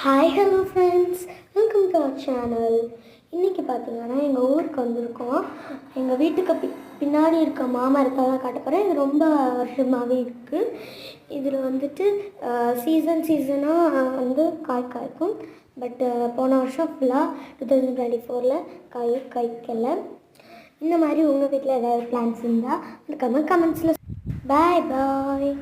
Hi hello friends, welcome to our channel. இன்றைக்கி பார்த்தீங்கன்னா எங்கள் ஊருக்கு வந்திருக்கோம். எங்கள் வீட்டுக்கு பின்னாடி இருக்க மாமரத்தை தான் காட்ட போகிறேன். இது ரொம்ப வருஷமாகவே இருக்குது. இதில் வந்துட்டு சீசனாக காய்க்கும். பட் போன வருஷம் ஃபுல்லாக 2024 காய்க்கலை. இந்த மாதிரி உங்கள் வீட்டில் ஏதாவது பிளான்ஸ் இருந்தால் கமெண்ட்ஸில். பாய் பாய்.